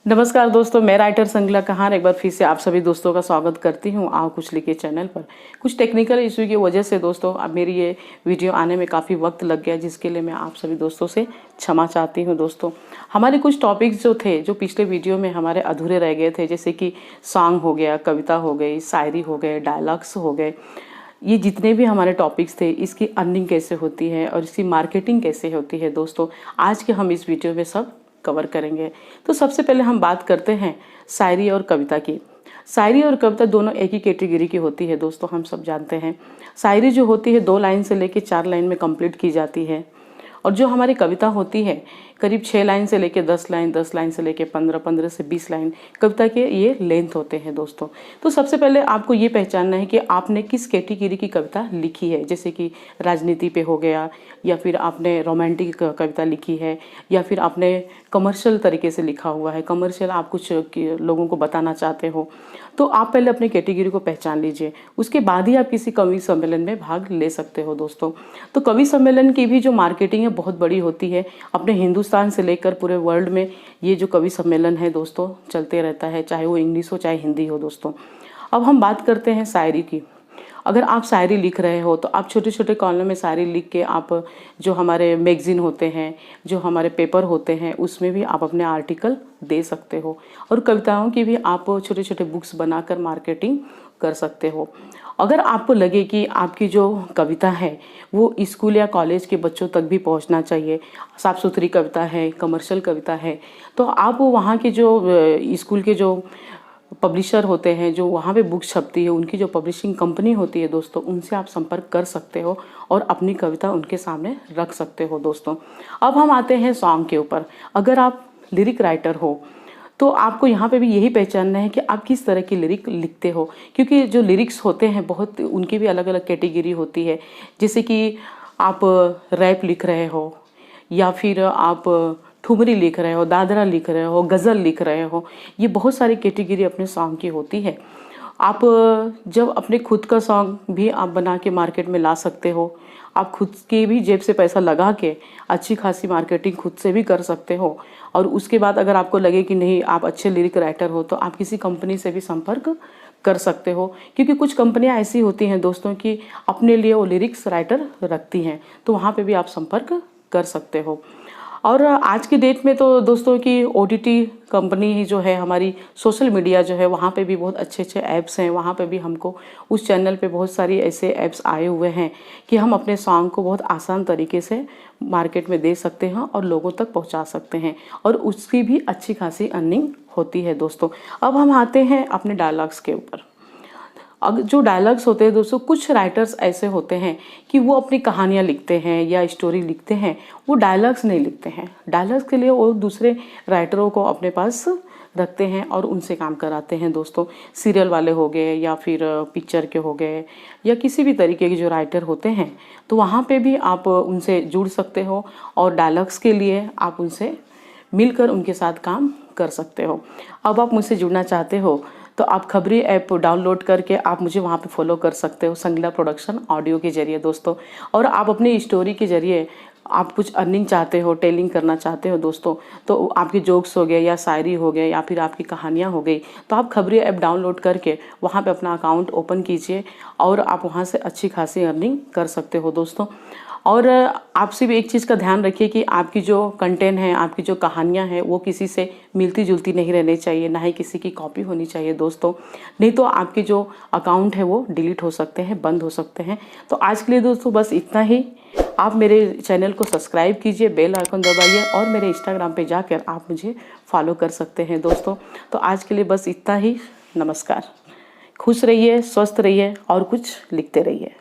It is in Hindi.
नमस्कार दोस्तों, मैं राइटर संगला कहान एक बार फिर से आप सभी दोस्तों का स्वागत करती हूं। आओ कुछ लिखे चैनल पर। कुछ टेक्निकल इशू की वजह से दोस्तों अब मेरी ये वीडियो आने में काफ़ी वक्त लग गया, जिसके लिए मैं आप सभी दोस्तों से क्षमा चाहती हूं। दोस्तों, हमारे कुछ टॉपिक्स जो थे, जो पिछले वीडियो में हमारे अधूरे रह गए थे, जैसे कि सॉन्ग हो गया, कविता हो गई, शायरी हो गए, डायलॉग्स हो गए, ये जितने भी हमारे टॉपिक्स थे, इसकी अर्निंग कैसे होती है और इसकी मार्केटिंग कैसे होती है, दोस्तों आज के हम इस वीडियो में सब कवर करेंगे। तो सबसे पहले हम बात करते हैं शायरी और कविता की। शायरी और कविता दोनों एक ही कैटेगरी की होती है दोस्तों, हम सब जानते हैं। शायरी जो होती है 2 लाइन से लेकर 4 लाइन में कंप्लीट की जाती है, और जो हमारी कविता होती है करीब 6 लाइन से लेकर 10 लाइन, 10 लाइन से लेकर 15, 15 से 20 लाइन कविता के ये लेंथ होते हैं दोस्तों। तो सबसे पहले आपको ये पहचानना है कि आपने किस कैटेगरी की कविता लिखी है, जैसे कि राजनीति पे हो गया, या फिर आपने रोमांटिक कविता लिखी है, या फिर आपने कमर्शियल तरीके से लिखा हुआ है। कमर्शियल आप कुछ लोगों को बताना चाहते हो, तो आप पहले अपनी कैटेगरी को पहचान लीजिए, उसके बाद ही आप किसी कवि सम्मेलन में भाग ले सकते हो दोस्तों। तो कवि सम्मेलन की भी जो मार्केटिंग है बहुत बड़ी होती है। अपने हिंदुस्तान से लेकर पूरे वर्ल्ड में ये जो कवि सम्मेलन है दोस्तों चलते रहता है, चाहे वो इंग्लिश हो चाहे हिंदी हो दोस्तों। अब हम बात करते हैं शायरी की। अगर आप शायरी लिख रहे हो तो आप छोटे छोटे कॉलम में शायरी लिख के आप जो हमारे मैगजीन होते हैं, जो हमारे पेपर होते हैं, उसमें भी आप अपने आर्टिकल दे सकते हो। और कविताओं की भी आप छोटे छोटे बुक्स बनाकर मार्केटिंग कर सकते हो। अगर आपको लगे कि आपकी जो कविता है वो स्कूल या कॉलेज के बच्चों तक भी पहुंचना चाहिए, साफ सुथरी कविता है, कमर्शियल कविता है, तो आप वहाँ के जो स्कूल के जो पब्लिशर होते हैं, जो वहाँ पे बुक्स छपती है, उनकी जो पब्लिशिंग कंपनी होती है दोस्तों, उनसे आप संपर्क कर सकते हो और अपनी कविता उनके सामने रख सकते हो दोस्तों। अब हम आते हैं सॉन्ग के ऊपर। अगर आप लिरिक राइटर हो तो आपको यहाँ पे भी यही पहचानना है कि आप किस तरह की लिरिक लिखते हो, क्योंकि जो लिरिक्स होते हैं बहुत, उनकी भी अलग अलग कैटेगरी होती है। जैसे कि आप रैप लिख रहे हो, या फिर आप ठुमरी लिख रहे हो, दादरा लिख रहे हो, गज़ल लिख रहे हो, ये बहुत सारी कैटेगरी अपने सॉन्ग की होती है। आप जब अपने खुद का सॉन्ग भी आप बना के मार्केट में ला सकते हो, आप खुद के भी जेब से पैसा लगा के अच्छी खासी मार्केटिंग खुद से भी कर सकते हो। और उसके बाद अगर आपको लगे कि नहीं आप अच्छे लिरिक राइटर हो, तो आप किसी कंपनी से भी संपर्क कर सकते हो, क्योंकि कुछ कंपनियां ऐसी होती हैं दोस्तों कि अपने लिए वो लिरिक्स राइटर रखती हैं, तो वहाँ पे भी आप संपर्क कर सकते हो। और आज की डेट में तो दोस्तों की OTT कंपनी ही जो है, हमारी सोशल मीडिया जो है, वहाँ पे भी बहुत अच्छे अच्छे ऐप्स हैं। वहाँ पे भी हमको उस चैनल पे बहुत सारी ऐसे ऐप्स आए हुए हैं कि हम अपने सॉन्ग को बहुत आसान तरीके से मार्केट में दे सकते हैं और लोगों तक पहुँचा सकते हैं, और उसकी भी अच्छी खासी अर्निंग होती है दोस्तों। अब हम आते हैं अपने डायलॉग्स के ऊपर। अगर जो डायलॉग्स होते हैं दोस्तों, कुछ राइटर्स ऐसे होते हैं कि वो अपनी कहानियाँ लिखते हैं या स्टोरी लिखते हैं, वो डायलॉग्स नहीं लिखते हैं। डायलॉग्स के लिए वो दूसरे राइटरों को अपने पास रखते हैं और उनसे काम कराते हैं दोस्तों। सीरियल वाले हो गए, या फिर पिक्चर के हो गए, या किसी भी तरीके के जो राइटर होते हैं, तो वहाँ पे भी आप उनसे जुड़ सकते हो और डायलॉग्स के लिए आप उनसे मिलकर उनके साथ काम कर सकते हो। अब आप मुझसे जुड़ना चाहते हो तो आप खबरी ऐप डाउनलोड करके आप मुझे वहाँ पे फॉलो कर सकते हो, संगला प्रोडक्शन ऑडियो के जरिए दोस्तों। और आप अपनी स्टोरी के जरिए आप कुछ अर्निंग चाहते हो, टेलिंग करना चाहते हो दोस्तों, तो आपके जोक्स हो गए या शायरी हो गए या फिर आपकी कहानियाँ हो गई, तो आप खबरी ऐप डाउनलोड करके वहाँ पे अपना अकाउंट ओपन कीजिए और आप वहाँ से अच्छी खासी अर्निंग कर सकते हो दोस्तों। और आपसे भी एक चीज़ का ध्यान रखिए कि आपकी जो कंटेंट है, आपकी जो कहानियाँ हैं, वो किसी से मिलती जुलती नहीं रहनी चाहिए, ना ही किसी की कॉपी होनी चाहिए दोस्तों, नहीं तो आपके जो अकाउंट है वो डिलीट हो सकते हैं, बंद हो सकते हैं। तो आज के लिए दोस्तों बस इतना ही। आप मेरे चैनल को सब्सक्राइब कीजिए, बेल आइकन दबाइए, और मेरे इंस्टाग्राम पे जाकर आप मुझे फॉलो कर सकते हैं दोस्तों। तो आज के लिए बस इतना ही। नमस्कार। खुश रहिए, स्वस्थ रहिए और कुछ लिखते रहिए।